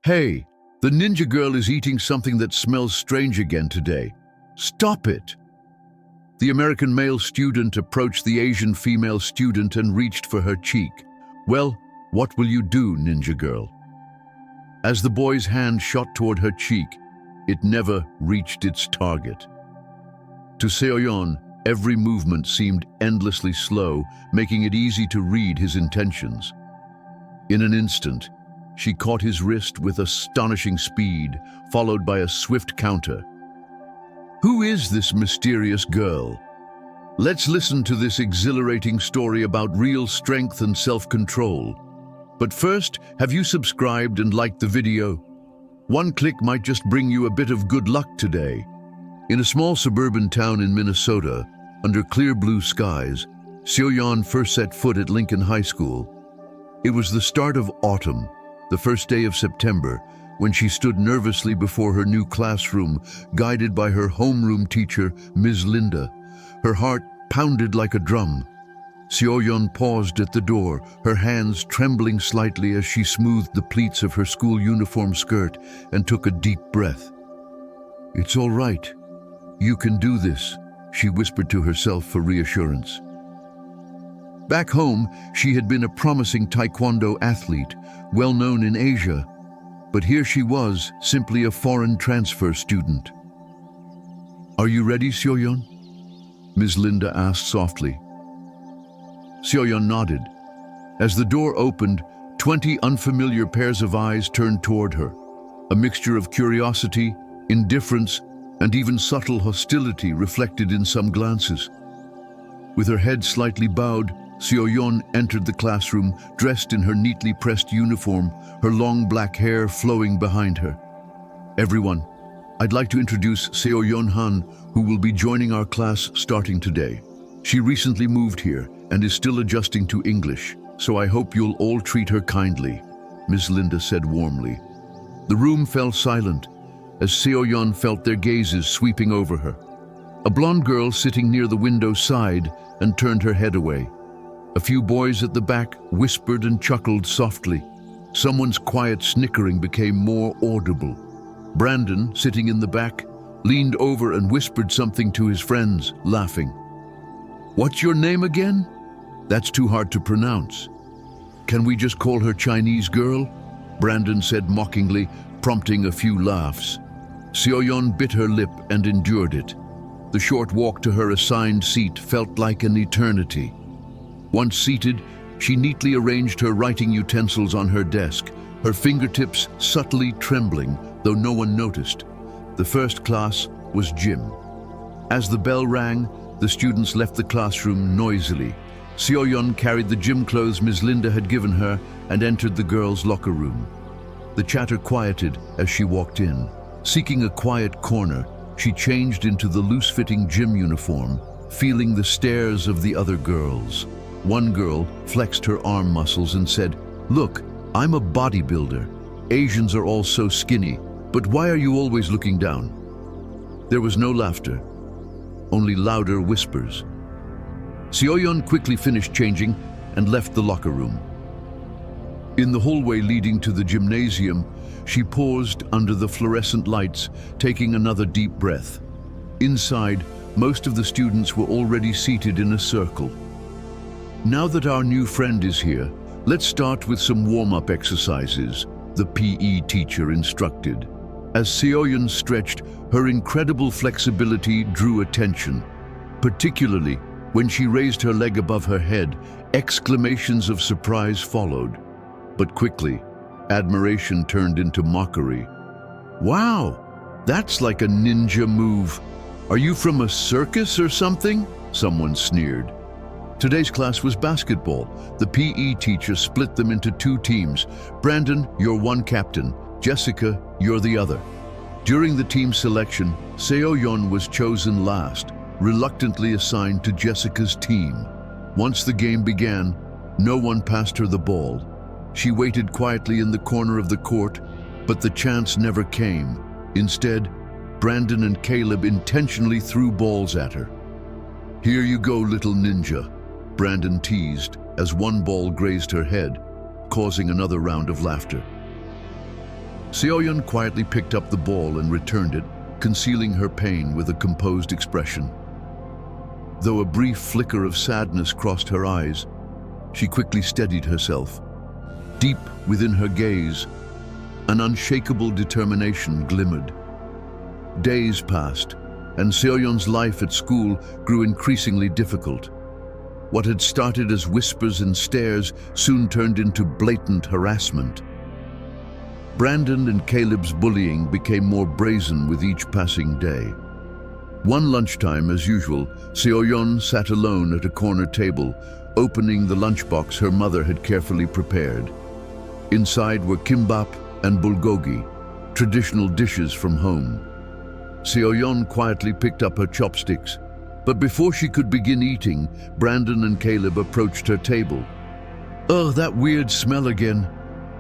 Hey, the ninja girl is eating something that smells strange again today. Stop it! The American male student approached the Asian female student and reached for her cheek. Well, what will you do, ninja girl? As the boy's hand shot toward her cheek, it never reached its target. To Seoyeon, every movement seemed endlessly slow, making it easy to read his intentions. In an instant, she caught his wrist with astonishing speed, followed by a swift counter. Who is this mysterious girl? Let's listen to this exhilarating story about real strength and self-control. But first, have you subscribed and liked the video? One click might just bring you a bit of good luck today. In a small suburban town in Minnesota, under clear blue skies, Seoyeon first set foot at Lincoln High School. It was the start of autumn, the first day of September, when she stood nervously before her new classroom, guided by her homeroom teacher, Ms. Linda. Her heart pounded like a drum. Seoyeon paused at the door, her hands trembling slightly as she smoothed the pleats of her school uniform skirt and took a deep breath. "It's all right. You can do this," she whispered to herself for reassurance. Back home, she had been a promising Taekwondo athlete, well known in Asia, but here she was, simply a foreign transfer student. "Are you ready, Seoyeon?" Ms. Linda asked softly. Seoyeon nodded. As the door opened, 20 unfamiliar pairs of eyes turned toward her, a mixture of curiosity, indifference, and even subtle hostility reflected in some glances. With her head slightly bowed, Seoyeon entered the classroom, dressed in her neatly pressed uniform, her long black hair flowing behind her. "Everyone, I'd like to introduce Seoyeon Han, who will be joining our class starting today. She recently moved here and is still adjusting to English, so I hope you'll all treat her kindly," Ms. Linda said warmly. The room fell silent as Seoyeon felt their gazes sweeping over her. A blonde girl sitting near the window sighed and turned her head away. A few boys at the back whispered and chuckled softly. Someone's quiet snickering became more audible. Brandon, sitting in the back, leaned over and whispered something to his friends, laughing. "What's your name again? That's too hard to pronounce." "Can we just call her Chinese girl?" Brandon said mockingly, prompting a few laughs. Seoyeon bit her lip and endured it. The short walk to her assigned seat felt like an eternity. Once seated, she neatly arranged her writing utensils on her desk, her fingertips subtly trembling, though no one noticed. The first class was gym. As the bell rang, the students left the classroom noisily. Seoyeon carried the gym clothes Ms. Linda had given her and entered the girls' locker room. The chatter quieted as she walked in. Seeking a quiet corner, she changed into the loose-fitting gym uniform, feeling the stares of the other girls. One girl flexed her arm muscles and said, "Look, I'm a bodybuilder. Asians are all so skinny, but why are you always looking down?" There was no laughter, only louder whispers. Seoyeon quickly finished changing and left the locker room. In the hallway leading to the gymnasium, she paused under the fluorescent lights, taking another deep breath. Inside, most of the students were already seated in a circle. "Now that our new friend is here, let's start with some warm-up exercises," the PE teacher instructed. As Seoyeon stretched, her incredible flexibility drew attention. Particularly when she raised her leg above her head, exclamations of surprise followed. But quickly, admiration turned into mockery. "Wow, that's like a ninja move. Are you from a circus or something?" someone sneered. Today's class was basketball. The PE teacher split them into two teams. "Brandon, you're one captain. Jessica, you're the other." During the team selection, Seoyeon was chosen last, reluctantly assigned to Jessica's team. Once the game began, no one passed her the ball. She waited quietly in the corner of the court, but the chance never came. Instead, Brandon and Caleb intentionally threw balls at her. "Here you go, little ninja," Brandon teased as one ball grazed her head, causing another round of laughter. Seoyeon quietly picked up the ball and returned it, concealing her pain with a composed expression. Though a brief flicker of sadness crossed her eyes, she quickly steadied herself. Deep within her gaze, an unshakable determination glimmered. Days passed, and Seoyeon's life at school grew increasingly difficult. What had started as whispers and stares soon turned into blatant harassment. Brandon and Caleb's bullying became more brazen with each passing day. One lunchtime, as usual, Seoyeon sat alone at a corner table, opening the lunchbox her mother had carefully prepared. Inside were kimbap and bulgogi, traditional dishes from home. Seoyeon quietly picked up her chopsticks, but before she could begin eating, Brandon and Caleb approached her table. "Oh, that weird smell again.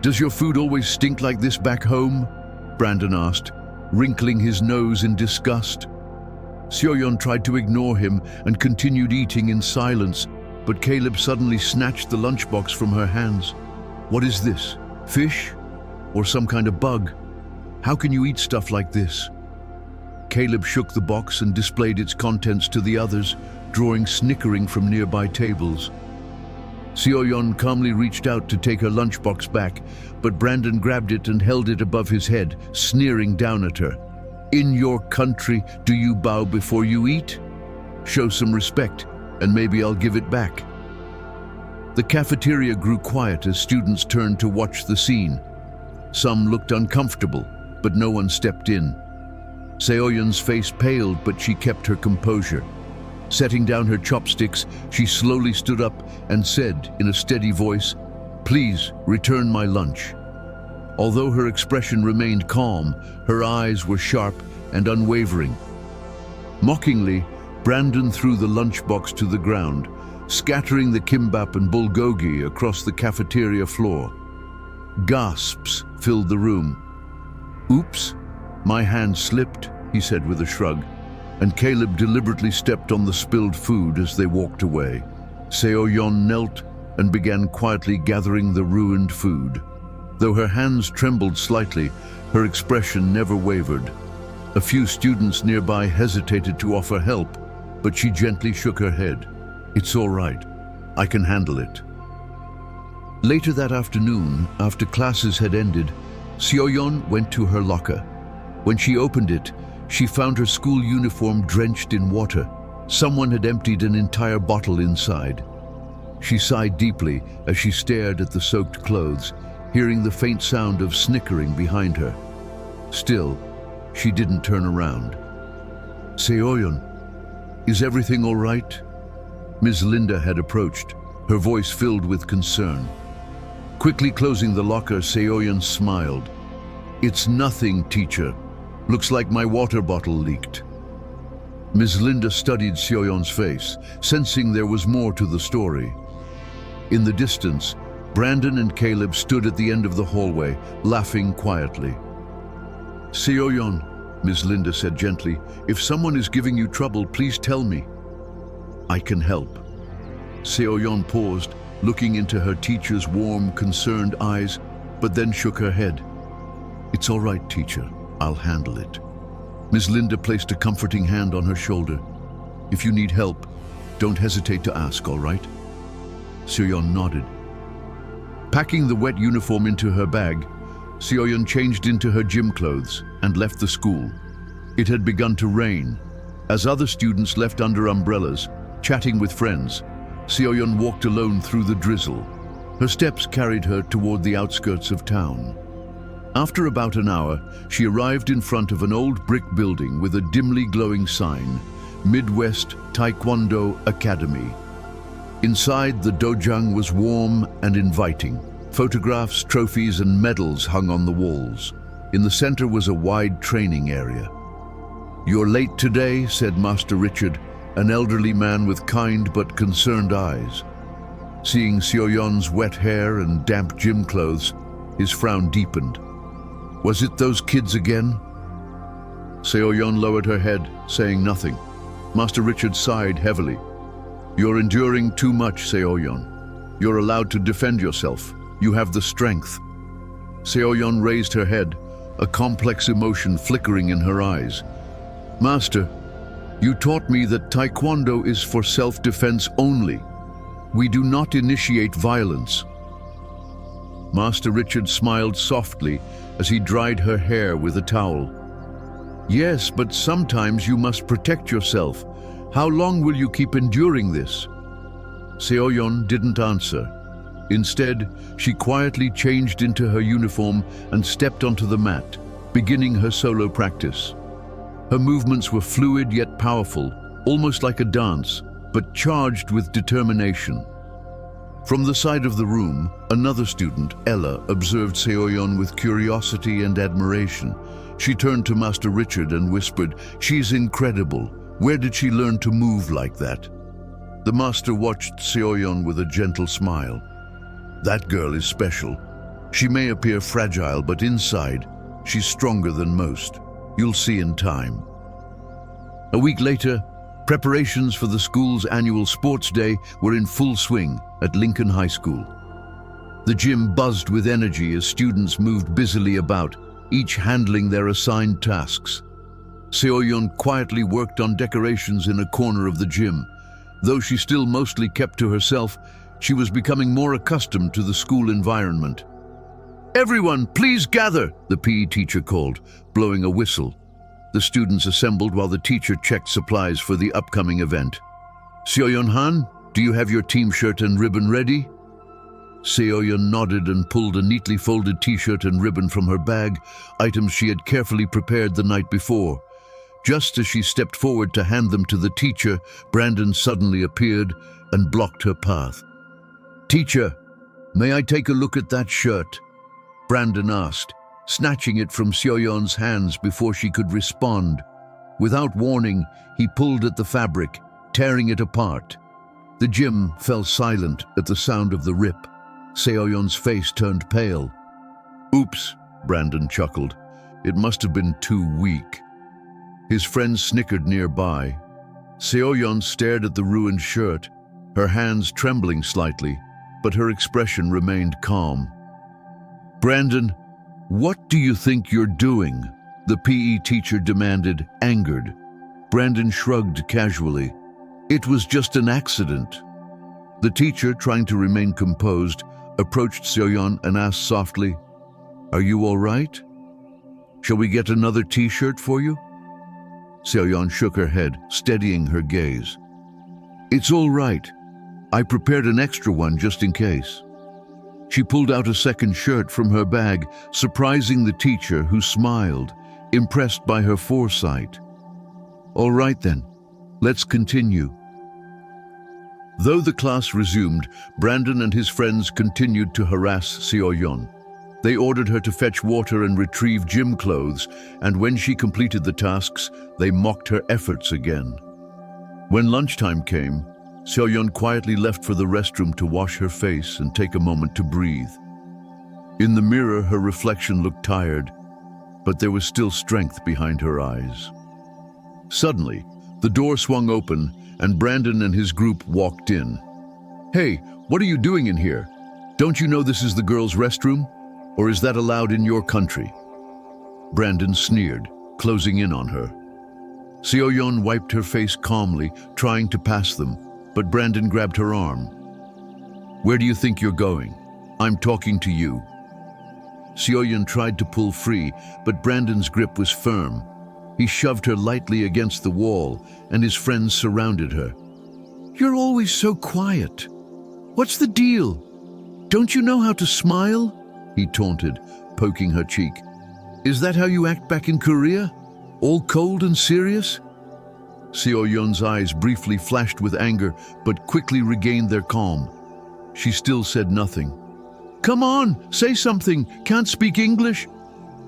Does your food always stink like this back home?" Brandon asked, wrinkling his nose in disgust. Seoyeon tried to ignore him and continued eating in silence, but Caleb suddenly snatched the lunchbox from her hands. "What is this? Fish? Or some kind of bug? How can you eat stuff like this?" Caleb shook the box and displayed its contents to the others, drawing snickering from nearby tables. Seoyeon calmly reached out to take her lunchbox back, but Brandon grabbed it and held it above his head, sneering down at her. "In your country, do you bow before you eat? Show some respect, and maybe I'll give it back." The cafeteria grew quiet as students turned to watch the scene. Some looked uncomfortable, but no one stepped in. Seoyeon's face paled, but she kept her composure. Setting down her chopsticks, she slowly stood up and said in a steady voice, "Please return my lunch." Although her expression remained calm, her eyes were sharp and unwavering. Mockingly, Brandon threw the lunchbox to the ground, scattering the kimbap and bulgogi across the cafeteria floor. Gasps filled the room. "Oops, my hand slipped," he said with a shrug, and Caleb deliberately stepped on the spilled food as they walked away. Seoyeon knelt and began quietly gathering the ruined food. Though her hands trembled slightly, her expression never wavered. A few students nearby hesitated to offer help, but she gently shook her head. "It's all right. I can handle it." Later that afternoon, after classes had ended, Seoyeon went to her locker. When she opened it, she found her school uniform drenched in water. Someone had emptied an entire bottle inside. She sighed deeply as she stared at the soaked clothes, hearing the faint sound of snickering behind her. Still, she didn't turn around. "Seoyeon, is everything all right?" Ms. Linda had approached, her voice filled with concern. Quickly closing the locker, Seoyeon smiled. "It's nothing, teacher. Looks like my water bottle leaked." Ms. Linda studied Seoyeon's face, sensing there was more to the story. In the distance, Brandon and Caleb stood at the end of the hallway, laughing quietly. "Seoyeon," Ms. Linda said gently, "if someone is giving you trouble, please tell me. I can help." Seoyeon paused, looking into her teacher's warm, concerned eyes, but then shook her head. "It's all right, teacher. I'll handle it." Ms. Linda placed a comforting hand on her shoulder. "If you need help, don't hesitate to ask, all right?" Seoyeon nodded. Packing the wet uniform into her bag, Seoyeon changed into her gym clothes and left the school. It had begun to rain. As other students left under umbrellas, chatting with friends, Seoyeon walked alone through the drizzle. Her steps carried her toward the outskirts of town. After about an hour, she arrived in front of an old brick building with a dimly glowing sign, Midwest Taekwondo Academy. Inside, the dojang was warm and inviting. Photographs, trophies, and medals hung on the walls. In the center was a wide training area. "You're late today," said Master Richard, an elderly man with kind but concerned eyes. Seeing Seoyeon's wet hair and damp gym clothes, his frown deepened. "Was it those kids again?" Seoyeon lowered her head, saying nothing. Master Richard sighed heavily. "You're enduring too much, Seoyeon. You're allowed to defend yourself. You have the strength." Seoyeon raised her head, a complex emotion flickering in her eyes. "Master, you taught me that Taekwondo is for self-defense only. We do not initiate violence." Master Richard smiled softly as he dried her hair with a towel. "Yes, but sometimes you must protect yourself. How long will you keep enduring this?" Seoyeon didn't answer. Instead, she quietly changed into her uniform and stepped onto the mat, beginning her solo practice. Her movements were fluid yet powerful, almost like a dance, but charged with determination. From the side of the room, another student, Ella, observed Seoyeon with curiosity and admiration. She turned to Master Richard and whispered, "She's incredible. Where did she learn to move like that?" The master watched Seoyeon with a gentle smile. "That girl is special. She may appear fragile, but inside, she's stronger than most. You'll see in time." A week later, preparations for the school's annual sports day were in full swing at Lincoln High School. The gym buzzed with energy as students moved busily about, each handling their assigned tasks. Seoyeon quietly worked on decorations in a corner of the gym. Though she still mostly kept to herself, she was becoming more accustomed to the school environment. "Everyone, please gather," the PE teacher called, blowing a whistle. The students assembled while the teacher checked supplies for the upcoming event. "Seoyeon-han, do you have your team shirt and ribbon ready?" Seoyeon nodded and pulled a neatly folded t-shirt and ribbon from her bag, items she had carefully prepared the night before. Just as she stepped forward to hand them to the teacher, Brandon suddenly appeared and blocked her path. "Teacher, may I take a look at that shirt?" Brandon asked, snatching it from Seoyeon's hands before she could respond. Without warning, he pulled at the fabric, tearing it apart. The gym fell silent at the sound of the rip. Seoyeon's face turned pale. "Oops," Brandon chuckled. "It must have been too weak." His friends snickered nearby. Seoyeon stared at the ruined shirt, her hands trembling slightly, but her expression remained calm. "Brandon, what do you think you're doing?" the PE teacher demanded, angered. Brandon shrugged casually. "It was just an accident." The teacher, trying to remain composed, approached Seoyeon and asked softly, "Are you all right? Shall we get another t-shirt for you?" Seoyeon shook her head, steadying her gaze. "It's all right. I prepared an extra one just in case." She pulled out a second shirt from her bag, surprising the teacher, who smiled, impressed by her foresight. "All right then, let's continue." Though the class resumed, Brandon and his friends continued to harass Seoyeon. They ordered her to fetch water and retrieve gym clothes, and when she completed the tasks, they mocked her efforts again. When lunchtime came, Seoyeon quietly left for the restroom to wash her face and take a moment to breathe. In the mirror, her reflection looked tired, but there was still strength behind her eyes. Suddenly, the door swung open and Brandon and his group walked in. "Hey, what are you doing in here? Don't you know this is the girls' restroom? Or is that allowed in your country?" Brandon sneered, closing in on her. Seoyeon wiped her face calmly, trying to pass them, but Brandon grabbed her arm. "Where do you think you're going? I'm talking to you." Seoyeon tried to pull free, but Brandon's grip was firm. He shoved her lightly against the wall, and his friends surrounded her. "You're always so quiet. What's the deal? Don't you know how to smile?" he taunted, poking her cheek. "Is that how you act back in Korea? All cold and serious?" Seoyeon's eyes briefly flashed with anger, but quickly regained their calm. She still said nothing. "Come on, say something. Can't speak English?"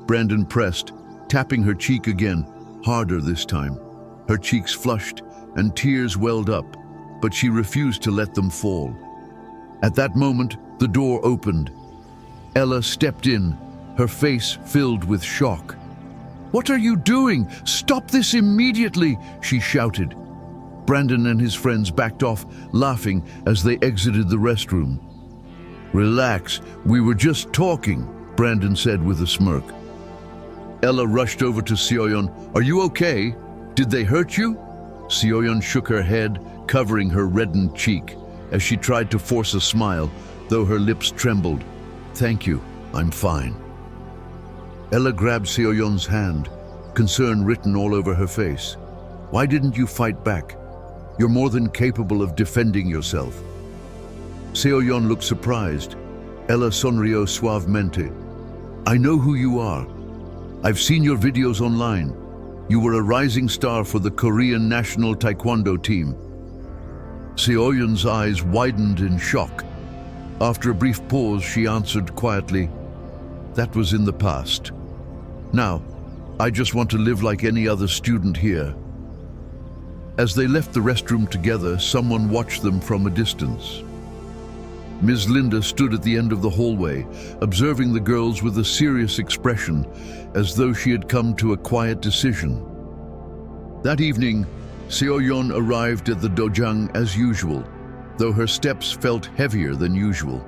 Brandon pressed, tapping her cheek again, harder this time. Her cheeks flushed and tears welled up, but she refused to let them fall. At that moment, the door opened. Ella stepped in, her face filled with shock. "What are you doing? Stop this immediately!" she shouted. Brandon and his friends backed off, laughing as they exited the restroom. "Relax, we were just talking," Brandon said with a smirk. Ella rushed over to Seoyeon. "Are you okay? Did they hurt you?" Seoyeon shook her head, covering her reddened cheek, as she tried to force a smile, though her lips trembled. "Thank you, I'm fine." Ella grabbed Seoyeon's hand, concern written all over her face. "Why didn't you fight back? You're more than capable of defending yourself." Seoyeon looked surprised. Ella sonrió suavemente. "I know who you are. I've seen your videos online. You were a rising star for the Korean national Taekwondo team." Seoyeon's eyes widened in shock. After a brief pause, she answered quietly, "That was in the past. Now, I just want to live like any other student here." As they left the restroom together, someone watched them from a distance. Ms. Linda stood at the end of the hallway, observing the girls with a serious expression, as though she had come to a quiet decision. That evening, Seoyeon arrived at the dojang as usual, though her steps felt heavier than usual.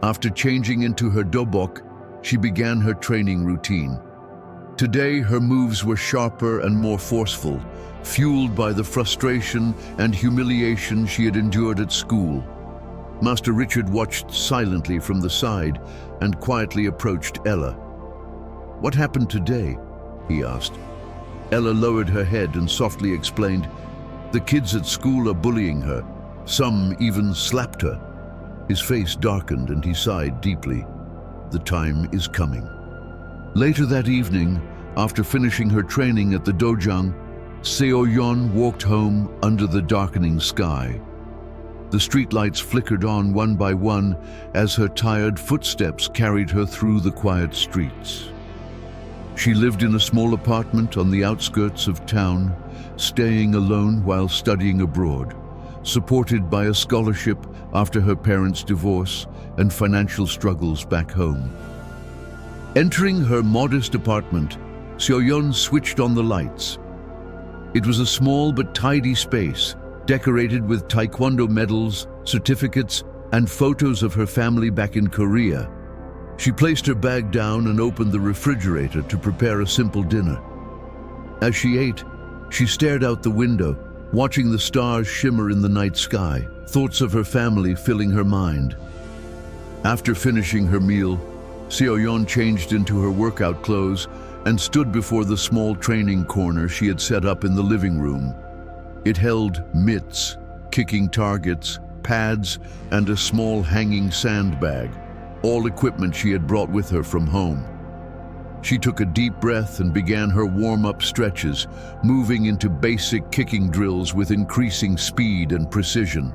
After changing into her dobok, she began her training routine. Today, her moves were sharper and more forceful, fueled by the frustration and humiliation she had endured at school. Master Richard watched silently from the side and quietly approached Ella. "What happened today?" he asked. Ella lowered her head and softly explained, "The kids at school are bullying her. Some even slapped her." His face darkened and he sighed deeply. The time is coming. Later that evening, after finishing her training at the dojang, Seoyeon walked home under the darkening sky. The streetlights flickered on one by one as her tired footsteps carried her through the quiet streets. She lived in a small apartment on the outskirts of town, staying alone while studying abroad, supported by a scholarship after her parents' divorce and financial struggles back home. Entering her modest apartment, Seoyeon switched on the lights. It was a small but tidy space, decorated with Taekwondo medals, certificates, and photos of her family back in Korea. She placed her bag down and opened the refrigerator to prepare a simple dinner. As she ate, she stared out the window, watching the stars shimmer in the night sky, thoughts of her family filling her mind. After finishing her meal, Seoyeon changed into her workout clothes and stood before the small training corner she had set up in the living room. It held mitts, kicking targets, pads, and a small hanging sandbag, all equipment she had brought with her from home. She took a deep breath and began her warm-up stretches, moving into basic kicking drills with increasing speed and precision.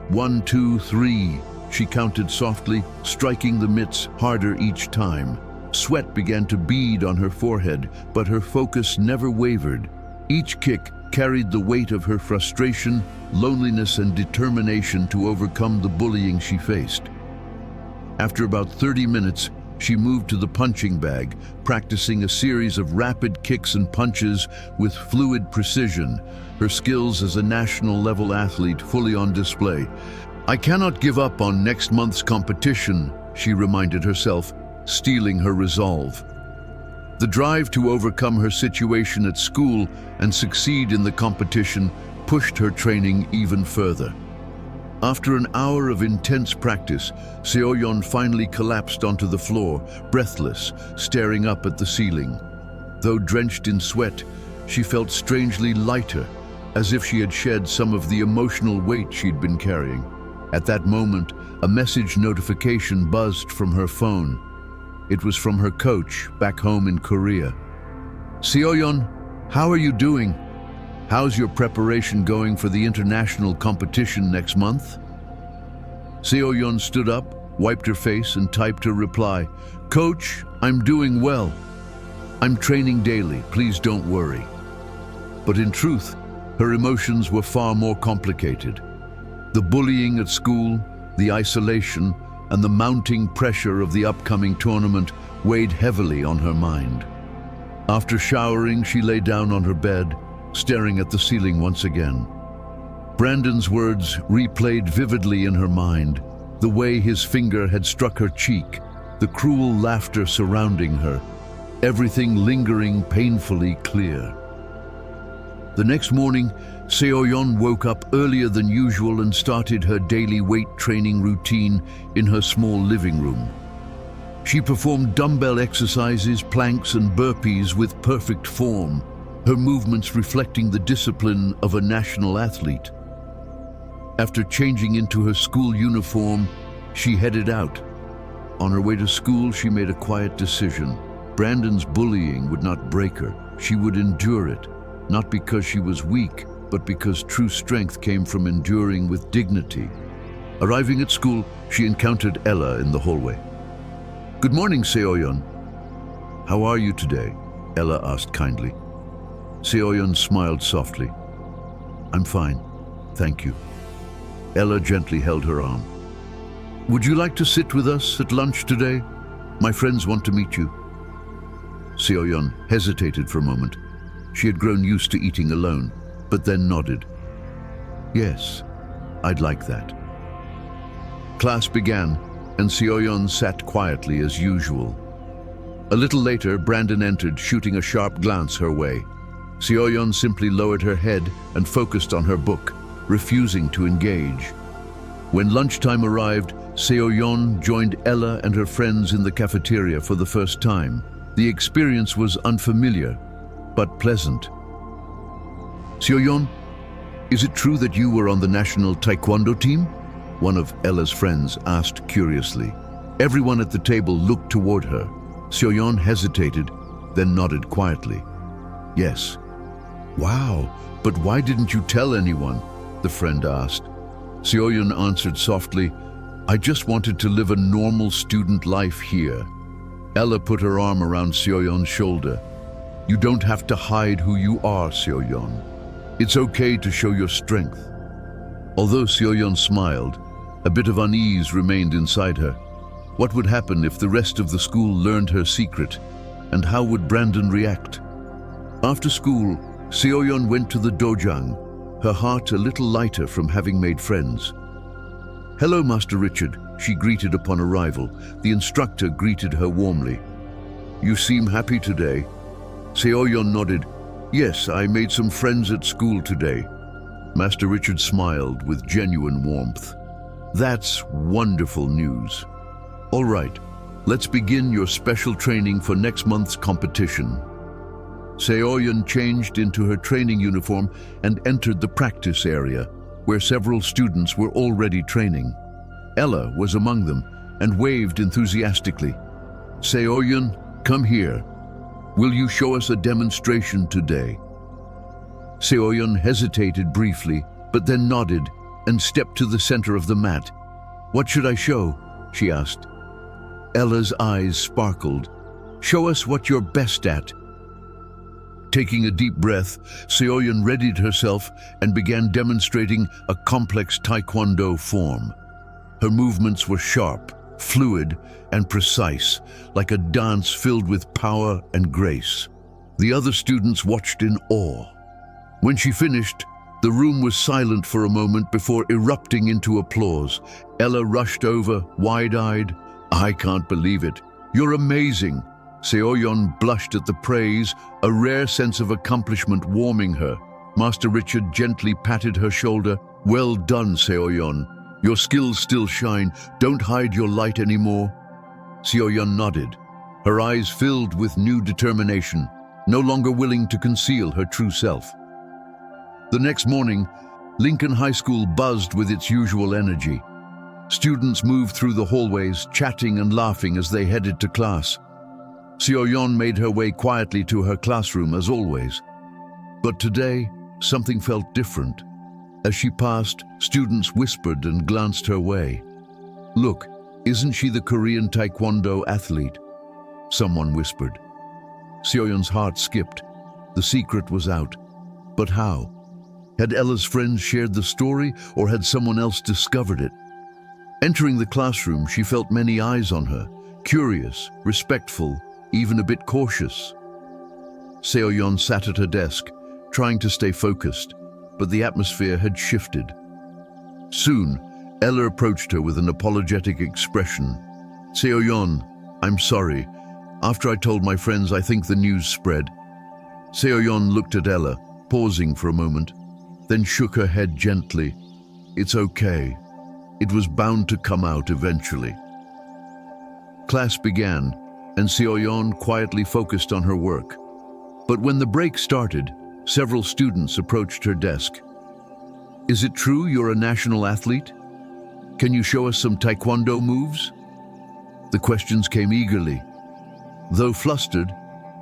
1, 2, 3, she counted softly, striking the mitts harder each time. Sweat began to bead on her forehead, but her focus never wavered. Each kick carried the weight of her frustration, loneliness, and determination to overcome the bullying she faced. After about 30 minutes, she moved to the punching bag, practicing a series of rapid kicks and punches with fluid precision, her skills as a national-level athlete fully on display. "I cannot give up on next month's competition," she reminded herself, steeling her resolve. The drive to overcome her situation at school and succeed in the competition pushed her training even further. After an hour of intense practice, Seoyeon finally collapsed onto the floor, breathless, staring up at the ceiling. Though drenched in sweat, she felt strangely lighter, as if she had shed some of the emotional weight she'd been carrying. At that moment, a message notification buzzed from her phone. It was from her coach back home in Korea. "Seoyeon, how are you doing? How's your preparation going for the international competition next month?" Seoyeon stood up, wiped her face, and typed her reply, "Coach, I'm doing well. I'm training daily, please don't worry." But in truth, her emotions were far more complicated. The bullying at school, the isolation, and the mounting pressure of the upcoming tournament weighed heavily on her mind. After showering, she lay down on her bed, staring at the ceiling once again. Brandon's words replayed vividly in her mind, the way his finger had struck her cheek, the cruel laughter surrounding her. everything lingering painfully clear. The next morning, Seoyeon woke up earlier than usual and started her daily weight training routine in her small living room. She performed dumbbell exercises, planks and burpees with perfect form, her movements reflecting the discipline of a national athlete. After changing into her school uniform, she headed out. On her way to school, she made a quiet decision. Brandon's bullying would not break her. She would endure it, not because she was weak, but because true strength came from enduring with dignity. Arriving at school, she encountered Ella in the hallway. "Good morning, Seoyeon. How are you today?" Ella asked kindly. Seoyeon smiled softly. "I'm fine, thank you." Ella gently held her arm. "Would you like to sit with us at lunch today? My friends want to meet you." Seoyeon hesitated for a moment. She had grown used to eating alone, but then nodded. "Yes, I'd like that." Class began, and Seoyeon sat quietly as usual. A little later, Brandon entered, shooting a sharp glance her way. Seoyeon simply lowered her head and focused on her book, refusing to engage. When lunchtime arrived, Seoyeon joined Ella and her friends in the cafeteria for the first time. The experience was unfamiliar, but pleasant. "Seoyeon, is it true that you were on the national Taekwondo team?" one of Ella's friends asked curiously. Everyone at the table looked toward her. Seoyeon hesitated, then nodded quietly. "Yes." "Wow, but why didn't you tell anyone?" the friend asked. Seoyeon answered softly, "I just wanted to live a normal student life here." Ella put her arm around Seoyeon's shoulder. "You don't have to hide who you are, Seoyeon. It's okay to show your strength." Although Seoyeon smiled, a bit of unease remained inside her. What would happen if the rest of the school learned her secret? And how would Brandon react? After school, Seoyeon went to the dojang, her heart a little lighter from having made friends. "Hello, Master Richard," she greeted upon arrival. The instructor greeted her warmly. "You seem happy today." Seoyeon nodded. "Yes, I made some friends at school today." Master Richard smiled with genuine warmth. "That's wonderful news. All right, let's begin your special training for next month's competition." Seoyeon changed into her training uniform and entered the practice area, where several students were already training. Ella was among them and waved enthusiastically. "Seoyeon, come here. Will you show us a demonstration today?" Seoyeon hesitated briefly, but then nodded and stepped to the center of the mat. "What should I show?" she asked. Ella's eyes sparkled. "Show us what you're best at." Taking a deep breath, Seoyeon readied herself and began demonstrating a complex Taekwondo form. Her movements were sharp, fluid, and precise, like a dance filled with power and grace. The other students watched in awe. When she finished, the room was silent for a moment before erupting into applause. Ella rushed over, wide-eyed. "I can't believe it. You're amazing." Seoyeon blushed at the praise, a rare sense of accomplishment warming her. Master Richard gently patted her shoulder. "Well done, Seoyeon. Your skills still shine. Don't hide your light anymore." Seoyeon nodded, her eyes filled with new determination, no longer willing to conceal her true self. The next morning, Lincoln High School buzzed with its usual energy. Students moved through the hallways, chatting and laughing as they headed to class. Seoyeon made her way quietly to her classroom as always. But today, something felt different. As she passed, students whispered and glanced her way. "Look, isn't she the Korean Taekwondo athlete?" someone whispered. Seoyeon's heart skipped. The secret was out. But how? Had Ella's friends shared the story, or had someone else discovered it? Entering the classroom, she felt many eyes on her, curious, respectful, even a bit cautious. Seoyeon sat at her desk, trying to stay focused, but the atmosphere had shifted. Soon, Ella approached her with an apologetic expression. "Seoyeon, I'm sorry. After I told my friends, I think the news spread. Seoyeon looked at Ella, pausing for a moment, then shook her head gently. It's okay. It was bound to come out eventually. Class began, and Seoyeon quietly focused on her work. But when the break started, several students approached her desk. Is it true you're a national athlete? Can you show us some Taekwondo moves? The questions came eagerly. Though flustered,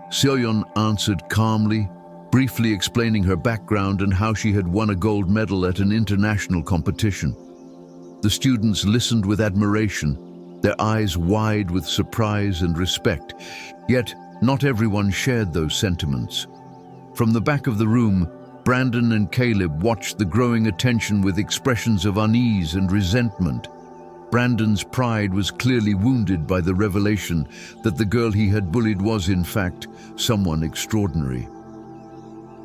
Seoyeon answered calmly, briefly explaining her background and how she had won a gold medal at an international competition. The students listened with admiration, their eyes wide with surprise and respect. Yet, not everyone shared those sentiments. From the back of the room, Brandon and Caleb watched the growing attention with expressions of unease and resentment. Brandon's pride was clearly wounded by the revelation that the girl he had bullied was, in fact, someone extraordinary.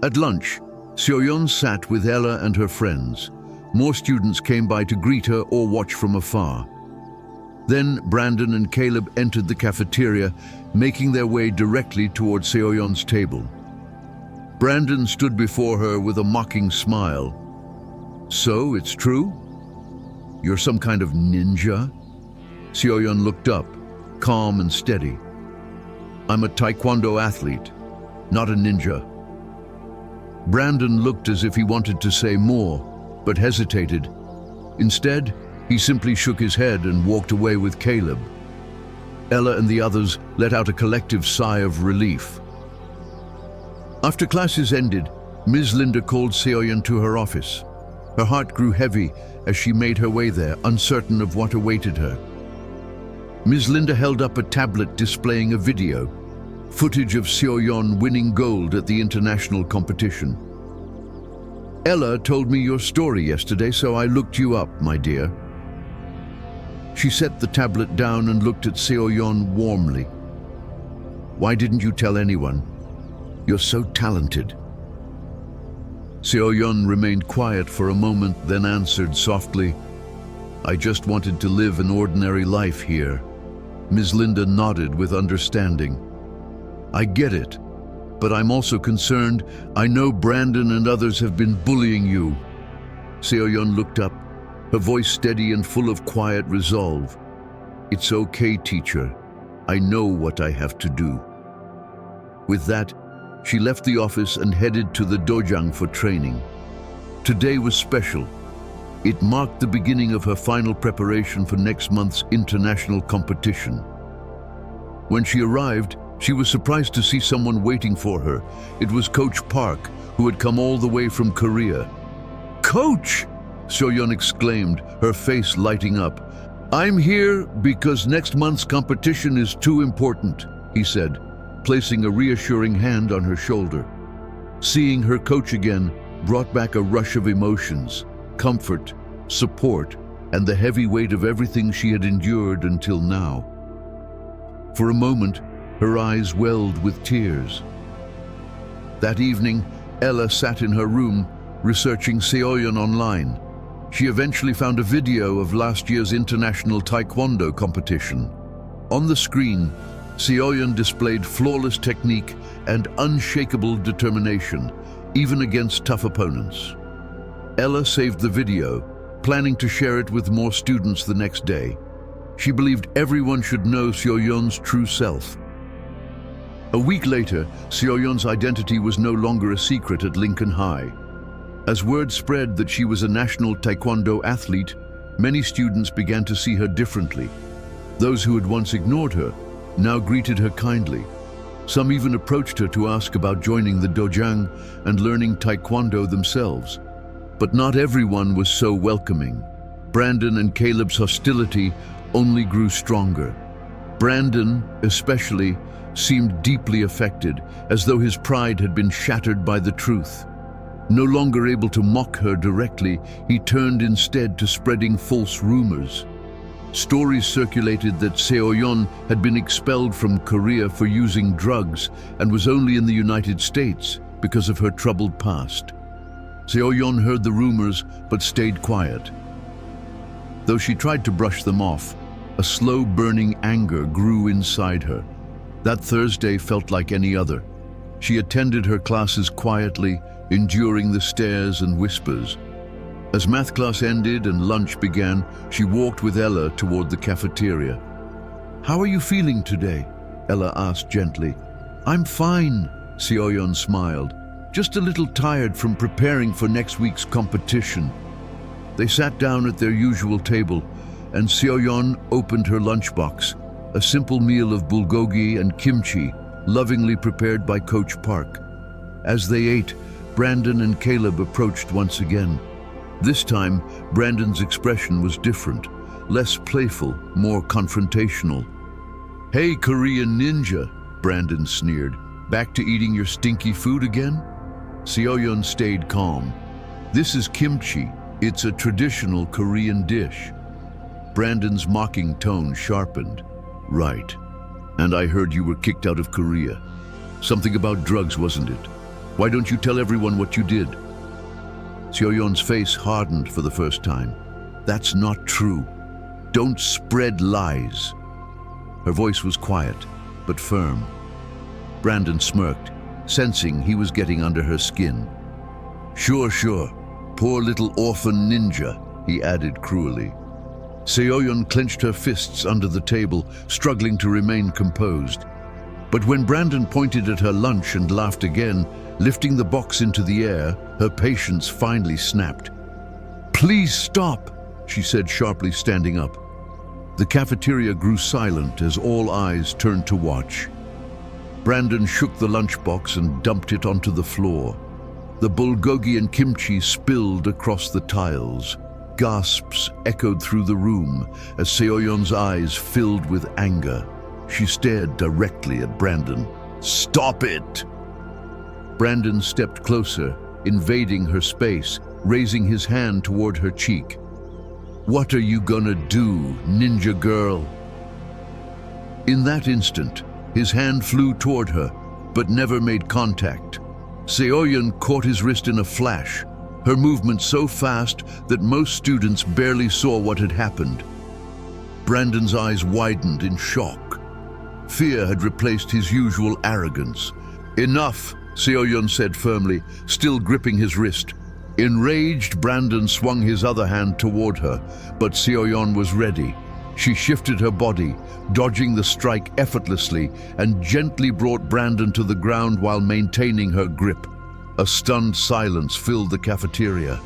At lunch, Seoyeon sat with Ella and her friends. More students came by to greet her or watch from afar. Then Brandon and Caleb entered the cafeteria, making their way directly toward Seoyeon's table. Brandon stood before her with a mocking smile. So, it's true? You're some kind of ninja? Seoyeon looked up, calm and steady. I'm a Taekwondo athlete, not a ninja. Brandon looked as if he wanted to say more, but hesitated. Instead, he simply shook his head and walked away with Caleb. Ella and the others let out a collective sigh of relief. After classes ended, Ms. Linda called Seoyeon to her office. Her heart grew heavy as she made her way there, uncertain of what awaited her. Ms. Linda held up a tablet displaying a video, footage of Seoyeon winning gold at the international competition. Ella told me your story yesterday, so I looked you up, my dear. She set the tablet down and looked at Seoyeon warmly. Why didn't you tell anyone? You're so talented. Seoyeon remained quiet for a moment, then answered softly, I just wanted to live an ordinary life here. Ms. Linda nodded with understanding. I get it, but I'm also concerned. I know Brandon and others have been bullying you. Seoyeon looked up, her voice steady and full of quiet resolve. It's okay, teacher. I know what I have to do. With that, she left the office and headed to the dojang for training. Today was special. It marked the beginning of her final preparation for next month's international competition. When she arrived, she was surprised to see someone waiting for her. It was Coach Park, who had come all the way from Korea. Coach! Seoyeon exclaimed, her face lighting up. I'm here because next month's competition is too important, he said, placing a reassuring hand on her shoulder. Seeing her coach again brought back a rush of emotions, comfort, support, and the heavy weight of everything she had endured until now. For a moment, her eyes welled with tears. That evening, Ella sat in her room, researching Seoyeon online. She eventually found a video of last year's international Taekwondo competition. On the screen, Seoyeon displayed flawless technique and unshakable determination, even against tough opponents. Ella saved the video, planning to share it with more students the next day. She believed everyone should know Seoyeon's true self. A week later, Seoyeon's identity was no longer a secret at Lincoln High. As word spread that she was a national Taekwondo athlete, many students began to see her differently. Those who had once ignored her now greeted her kindly. Some even approached her to ask about joining the dojang and learning Taekwondo themselves. But not everyone was so welcoming. Brandon and Caleb's hostility only grew stronger. Brandon, especially, seemed deeply affected, as though his pride had been shattered by the truth. No longer able to mock her directly, he turned instead to spreading false rumors. Stories circulated that Seoyeon had been expelled from Korea for using drugs and was only in the United States because of her troubled past. Seoyeon heard the rumors but stayed quiet. Though she tried to brush them off, a slow burning anger grew inside her. That Thursday felt like any other. She attended her classes quietly, enduring the stares and whispers. As math class ended and lunch began, she walked with Ella toward the cafeteria. "How are you feeling today?" Ella asked gently. "I'm fine," Seoyeon smiled. "Just a little tired from preparing for next week's competition." They sat down at their usual table, and Seoyeon opened her lunchbox, a simple meal of bulgogi and kimchi, lovingly prepared by Coach Park. As they ate, Brandon and Caleb approached once again. This time, Brandon's expression was different, less playful, more confrontational. "Hey, Korean ninja," Brandon sneered. "Back to eating your stinky food again?" Seoyeon stayed calm. "This is kimchi. It's a traditional Korean dish." Brandon's mocking tone sharpened. "Right. And I heard you were kicked out of Korea. Something about drugs, wasn't it? Why don't you tell everyone what you did?" Seoyeon's face hardened for the first time. "That's not true. Don't spread lies." Her voice was quiet, but firm. Brandon smirked, sensing he was getting under her skin. Sure. Poor little orphan ninja," he added cruelly. Seoyeon clenched her fists under the table, struggling to remain composed. But when Brandon pointed at her lunch and laughed again, lifting the box into the air, her patience finally snapped. "Please stop," she said sharply, standing up. The cafeteria grew silent as all eyes turned to watch. Brandon shook the lunchbox and dumped it onto the floor. The bulgogi and kimchi spilled across the tiles. Gasps echoed through the room as Seoyeon's eyes filled with anger. She stared directly at Brandon. "Stop it!" Brandon stepped closer, invading her space, raising his hand toward her cheek. "What are you gonna do, ninja girl?" In that instant, his hand flew toward her, but never made contact. Seoyeon caught his wrist in a flash, her movement so fast that most students barely saw what had happened. Brandon's eyes widened in shock. Fear had replaced his usual arrogance. "Enough," Seoyeon said firmly, still gripping his wrist. Enraged, Brandon swung his other hand toward her, but Seoyeon was ready. She shifted her body, dodging the strike effortlessly, and gently brought Brandon to the ground while maintaining her grip. A stunned silence filled the cafeteria.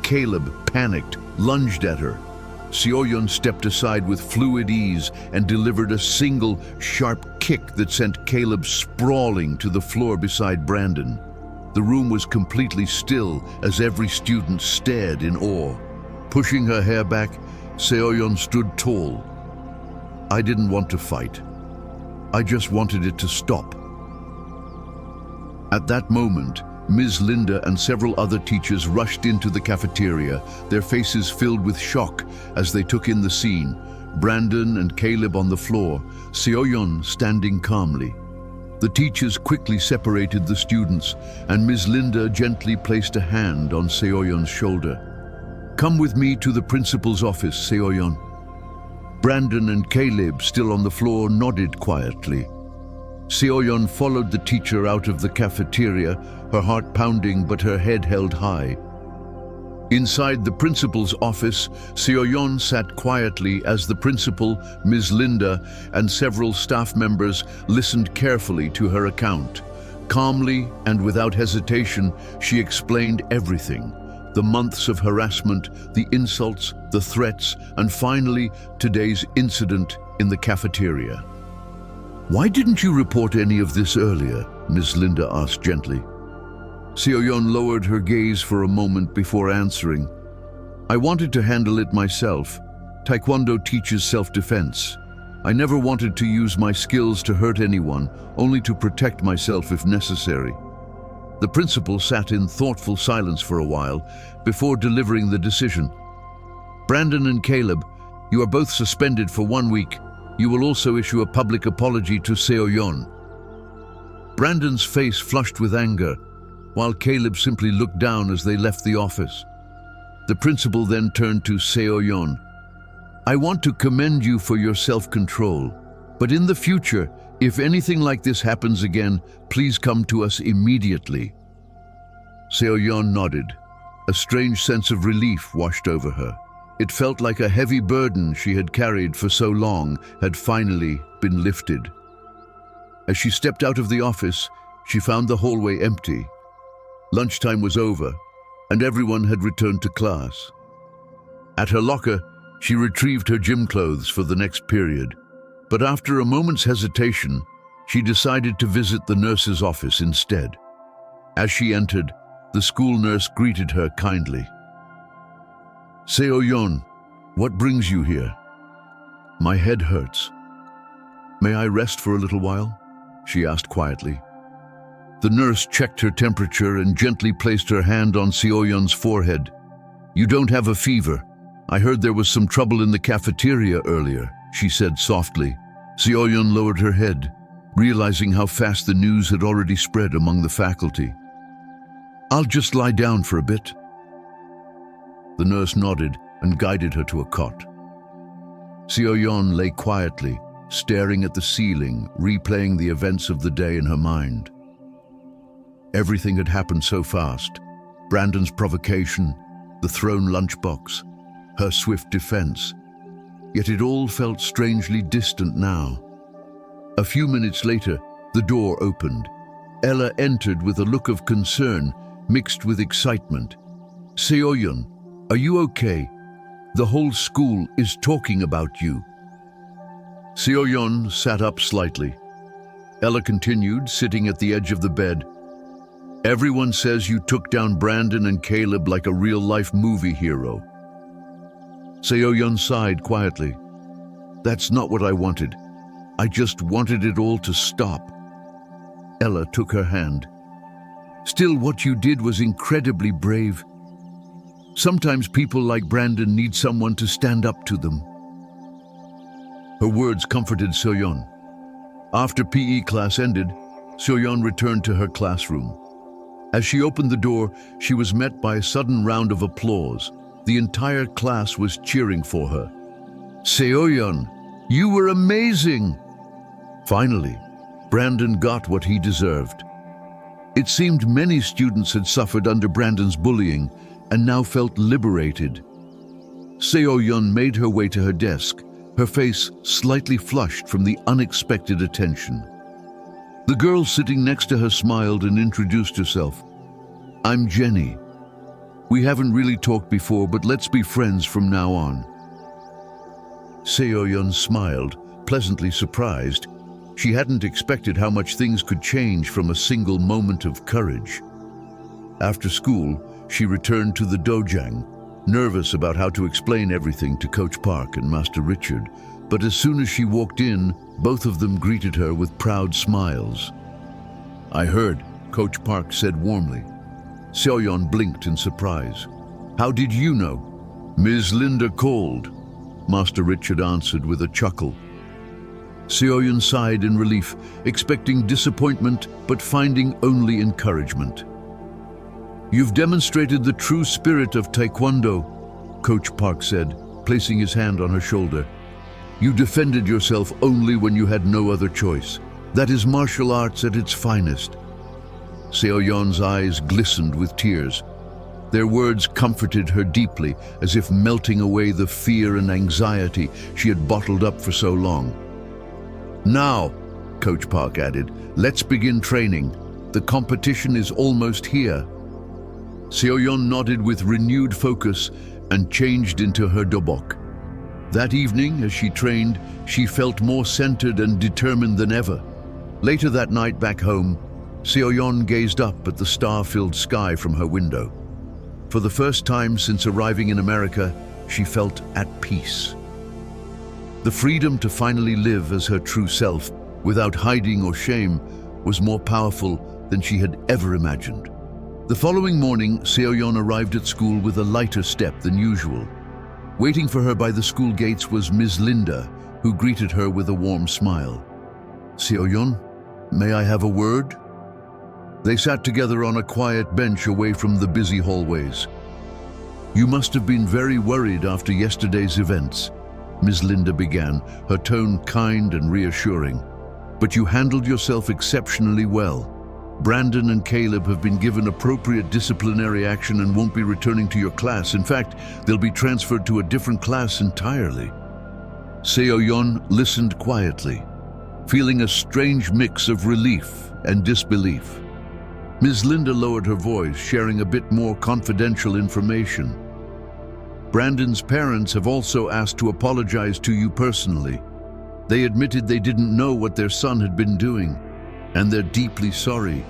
Caleb, panicked, lunged at her. Seoyeon stepped aside with fluid ease and delivered a single, sharp kick that sent Caleb sprawling to the floor beside Brandon. The room was completely still as every student stared in awe. Pushing her hair back, Seoyeon stood tall. "I didn't want to fight. I just wanted it to stop." At that moment, Ms. Linda and several other teachers rushed into the cafeteria, their faces filled with shock as they took in the scene. Brandon and Caleb on the floor, Seoyeon standing calmly. The teachers quickly separated the students, and Ms. Linda gently placed a hand on Seoyeon's shoulder. "Come with me to the principal's office, Seoyeon." Brandon and Caleb, still on the floor, nodded quietly. Seoyeon followed the teacher out of the cafeteria, her heart pounding but her head held high. Inside the principal's office, Seoyeon sat quietly as the principal, Ms. Linda, and several staff members listened carefully to her account. Calmly and without hesitation, she explained everything. The months of harassment, the insults, the threats, and finally, today's incident in the cafeteria. "Why didn't you report any of this earlier?" Ms. Linda asked gently. Seoyeon lowered her gaze for a moment before answering. "I wanted to handle it myself. Taekwondo teaches self-defense. I never wanted to use my skills to hurt anyone, only to protect myself if necessary." The principal sat in thoughtful silence for a while before delivering the decision. "Brandon and Caleb, you are both suspended for 1 week. You will also issue a public apology to Seoyeon." Brandon's face flushed with anger, while Caleb simply looked down as they left the office. The principal then turned to Seoyeon. "I want to commend you for your self-control, but in the future, If anything like this happens again, please come to us immediately." Seoyeon nodded. A strange sense of relief washed over her. It felt like a heavy burden she had carried for so long had finally been lifted. As she stepped out of the office, she found the hallway empty. Lunchtime was over, and everyone had returned to class. At her locker, she retrieved her gym clothes for the next period. But after a moment's hesitation, she decided to visit the nurse's office instead. As she entered, the school nurse greeted her kindly. "Seoyeon, what brings you here?" "My head hurts." "May I rest for a little while?" she asked quietly. The nurse checked her temperature and gently placed her hand on Seoyeon's forehead. "You don't have a fever. I heard there was some trouble in the cafeteria earlier," she said softly. Seoyeon lowered her head, realizing how fast the news had already spread among the faculty. "I'll just lie down for a bit." The nurse nodded and guided her to a cot. Seoyeon lay quietly, staring at the ceiling, replaying the events of the day in her mind. Everything had happened so fast. Brandon's provocation, the thrown lunchbox, her swift defense. Yet it all felt strangely distant now. A few minutes later, the door opened. Ella entered with a look of concern mixed with excitement. "Seoyeon, are you okay? The whole school is talking about you." Seoyeon sat up slightly. Ella continued, sitting at the edge of the bed. "Everyone says you took down Brandon and Caleb like a real-life movie hero." Seoyeon sighed quietly. "That's not what I wanted. I just wanted it all to stop." Ella took her hand. "Still, what you did was incredibly brave. Sometimes people like Brandon need someone to stand up to them." Her words comforted Seoyeon. After PE class ended, Seoyeon returned to her classroom. As she opened the door, she was met by a sudden round of applause. The entire class was cheering for her. "Seoyeon, you were amazing!" Finally, Brandon got what he deserved. It seemed many students had suffered under Brandon's bullying and now felt liberated. Seoyeon made her way to her desk, her face slightly flushed from the unexpected attention. The girl sitting next to her smiled and introduced herself. "I'm Jenny. We haven't really talked before, but let's be friends from now on." Seoyeon smiled, pleasantly surprised. She hadn't expected how much things could change from a single moment of courage. After school, she returned to the dojang, nervous about how to explain everything to Coach Park and Master Richard. But as soon as she walked in, both of them greeted her with proud smiles. "I heard," Coach Park said warmly. Seoyeon blinked in surprise. "How did you know?" "Ms. Linda called," Master Richard answered with a chuckle. Seoyeon sighed in relief, expecting disappointment but finding only encouragement. "You've demonstrated the true spirit of Taekwondo," Coach Park said, placing his hand on her shoulder. "You defended yourself only when you had no other choice. That is martial arts at its finest." Seoyeon's eyes glistened with tears. Their words comforted her deeply, as if melting away the fear and anxiety she had bottled up for so long. "Now," Coach Park added, "let's begin training. The competition is almost here." Seoyeon nodded with renewed focus and changed into her dobok. That evening, as she trained, she felt more centered and determined than ever. Later that night back home, Seoyeon gazed up at the star-filled sky from her window. For the first time since arriving in America, she felt at peace. The freedom to finally live as her true self, without hiding or shame, was more powerful than she had ever imagined. The following morning, Seoyeon arrived at school with a lighter step than usual. Waiting for her by the school gates was Ms. Linda, who greeted her with a warm smile. "Seoyeon, may I have a word?" They sat together on a quiet bench away from the busy hallways. "You must have been very worried after yesterday's events," Ms. Linda began, her tone kind and reassuring. but you handled yourself exceptionally well. Brandon and Caleb have been given appropriate disciplinary action and won't be returning to your class. In fact, they'll be transferred to a different class entirely. Seoyeon listened quietly, feeling a strange mix of relief and disbelief. Ms. Linda lowered her voice, sharing a bit more confidential information. Brandon's parents have also asked to apologize to you personally. They admitted they didn't know what their son had been doing, and they're deeply sorry.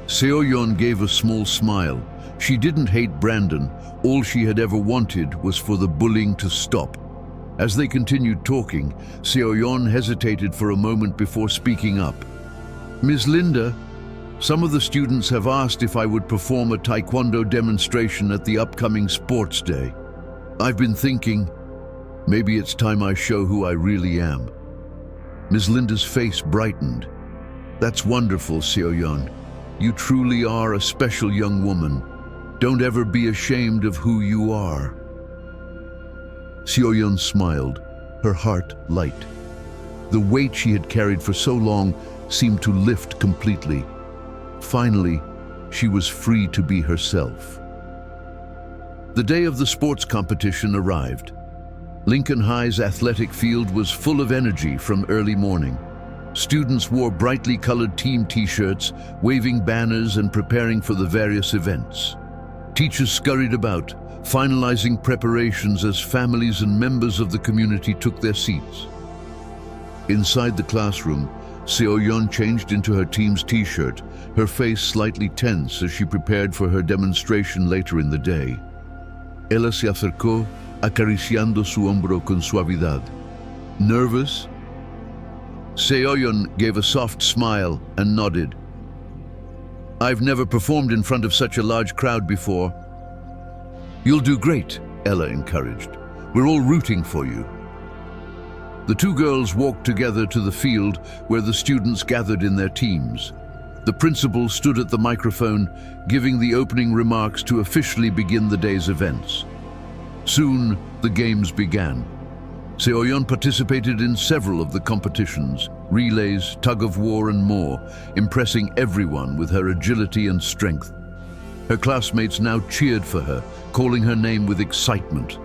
Seoyeon gave a small smile. She didn't hate Brandon. All she had ever wanted was for the bullying to stop. As they continued talking, Seoyeon hesitated for a moment before speaking up. Ms. Linda, some of the students have asked if I would perform a Taekwondo demonstration at the upcoming sports day. I've been thinking, maybe it's time I show who I really am. Ms. Linda's face brightened. That's wonderful, Seoyeon. You truly are a special young woman. Don't ever be ashamed of who you are. Seoyeon smiled, her heart light. The weight she had carried for so long seemed to lift completely. Finally, she was free to be herself. The day of the sports competition arrived. Lincoln High's athletic field was full of energy from early morning. Students wore brightly colored team t-shirts, waving banners and preparing for the various events. Teachers scurried about, finalizing preparations as families and members of the community took their seats. Inside the classroom, Seoyeon changed into her team's t-shirt, her face slightly tense as she prepared for her demonstration later in the day. Ella se acercó, acariciando su hombro con suavidad. Nervous? Seoyeon gave a soft smile and nodded. I've never performed in front of such a large crowd before. You'll do great, Ella encouraged. We're all rooting for you. The two girls walked together to the field where the students gathered in their teams. The principal stood at the microphone, giving the opening remarks to officially begin the day's events. Soon, the games began. Seoyeon participated in several of the competitions, relays, tug-of-war and more, impressing everyone with her agility and strength. Her classmates now cheered for her, calling her name with excitement.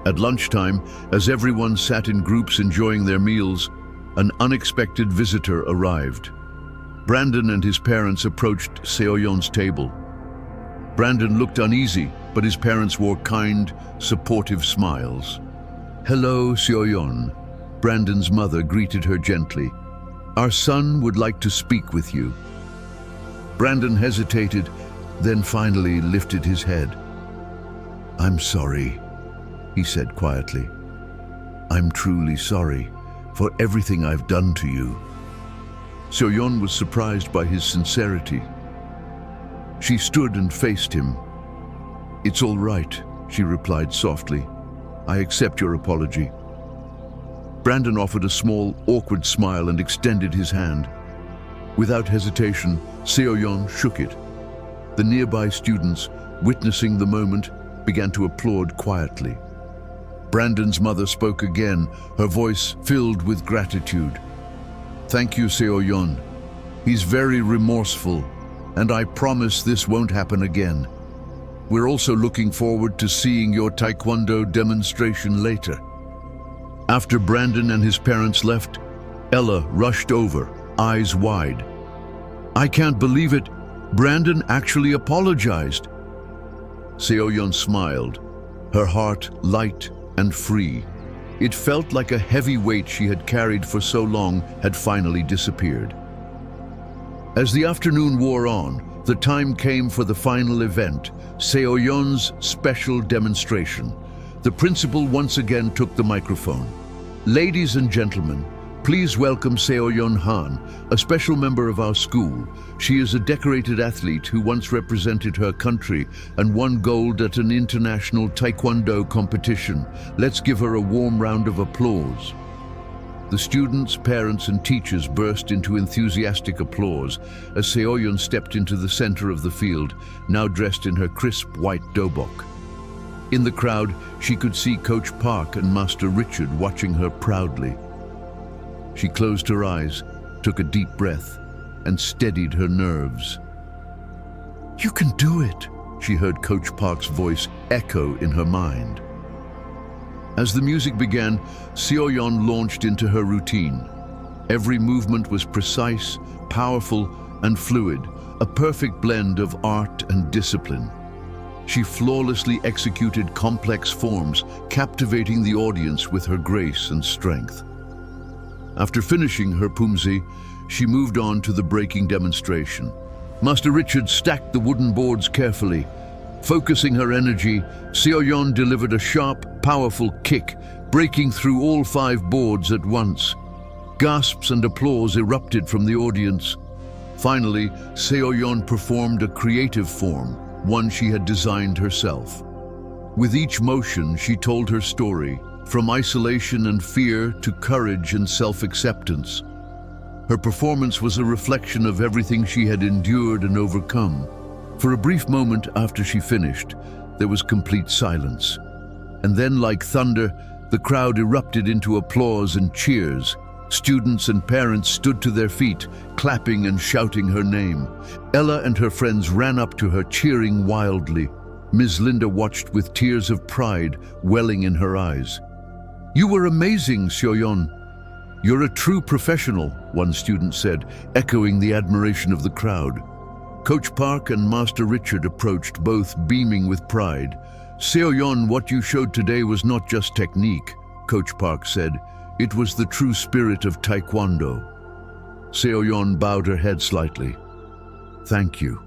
At lunchtime, as everyone sat in groups enjoying their meals, an unexpected visitor arrived. Brandon and his parents approached Seoyeon's table. Brandon looked uneasy, but his parents wore kind, supportive smiles. Hello, Seoyeon. Brandon's mother greeted her gently. Our son would like to speak with you. Brandon hesitated, then finally lifted his head. I'm sorry, he said quietly. I'm truly sorry for everything I've done to you. Seoyeon was surprised by his sincerity. She stood and faced him. It's all right, she replied softly. I accept your apology. Brandon offered a small, awkward smile and extended his hand. Without hesitation, Seoyeon shook it. The nearby students, witnessing the moment, began to applaud quietly. Brandon's mother spoke again, her voice filled with gratitude. Thank you, Seoyeon. He's very remorseful, and I promise this won't happen again. We're also looking forward to seeing your Taekwondo demonstration later. After Brandon and his parents left, Ella rushed over, eyes wide. I can't believe it. Brandon actually apologized. Seoyeon smiled, her heart light and free. It felt like a heavy weight she had carried for so long had finally disappeared. As the afternoon wore on, the time came for the final event, Seoyeon's special demonstration. The principal once again took the microphone. Ladies and gentlemen, please welcome Seoyeon Han, a special member of our school. She is a decorated athlete who once represented her country and won gold at an international Taekwondo competition. Let's give her a warm round of applause. The students, parents, and teachers burst into enthusiastic applause as Seoyeon stepped into the center of the field, now dressed in her crisp white dobok. In the crowd, she could see Coach Park and Master Richard watching her proudly. She closed her eyes, took a deep breath, and steadied her nerves. "You can do it," she heard Coach Park's voice echo in her mind. As the music began, Seoyeon launched into her routine. Every movement was precise, powerful, and fluid, a perfect blend of art and discipline. She flawlessly executed complex forms, captivating the audience with her grace and strength. After finishing her pumzi, she moved on to the breaking demonstration. Master Richard stacked the wooden boards carefully. Focusing her energy, Seoyeon delivered a sharp, powerful kick, breaking through all 5 boards at once. Gasps and applause erupted from the audience. Finally, Seoyeon performed a creative form, one she had designed herself. With each motion, she told her story, from isolation and fear to courage and self-acceptance. Her performance was a reflection of everything she had endured and overcome. For a brief moment after she finished, there was complete silence. And then, like thunder, the crowd erupted into applause and cheers. Students and parents stood to their feet, clapping and shouting her name. Ella and her friends ran up to her, cheering wildly. Ms. Linda watched with tears of pride welling in her eyes. "You were amazing, Seoyeon. You're a true professional," one student said, echoing the admiration of the crowd. Coach Park and Master Richard approached, both beaming with pride. "Seoyeon, what you showed today was not just technique," Coach Park said. "It was the true spirit of Taekwondo." Seoyeon bowed her head slightly. "Thank you."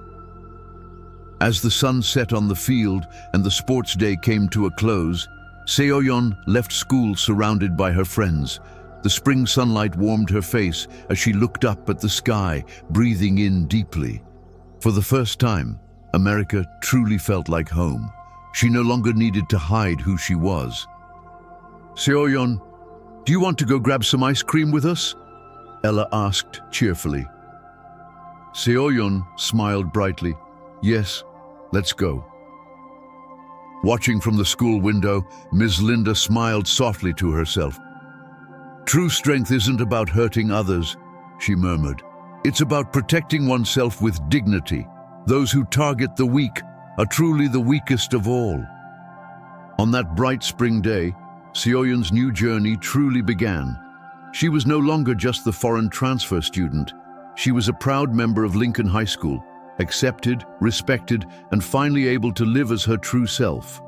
As the sun set on the field and the sports day came to a close, Seoyeon left school surrounded by her friends. The spring sunlight warmed her face as she looked up at the sky, breathing in deeply. For the first time, America truly felt like home. She no longer needed to hide who she was. "Seoyeon, do you want to go grab some ice cream with us?" Ella asked cheerfully. Seoyeon smiled brightly. "Yes, let's go." Watching from the school window, Ms. Linda smiled softly to herself. "True strength isn't about hurting others," she murmured. "It's about protecting oneself with dignity. Those who target the weak are truly the weakest of all." On that bright spring day, Seoyeon's new journey truly began. She was no longer just the foreign transfer student. She was a proud member of Lincoln High School, accepted, respected, and finally able to live as her true self.